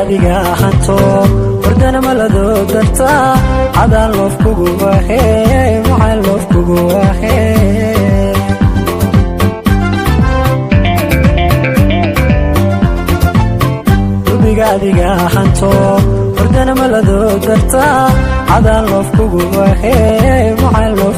adiga hanto wardana malado darta adan loof kugu wahay waxaan loof kugu wahay adiga hanto wardana malado darta adan loof kugu wahay waxaan loof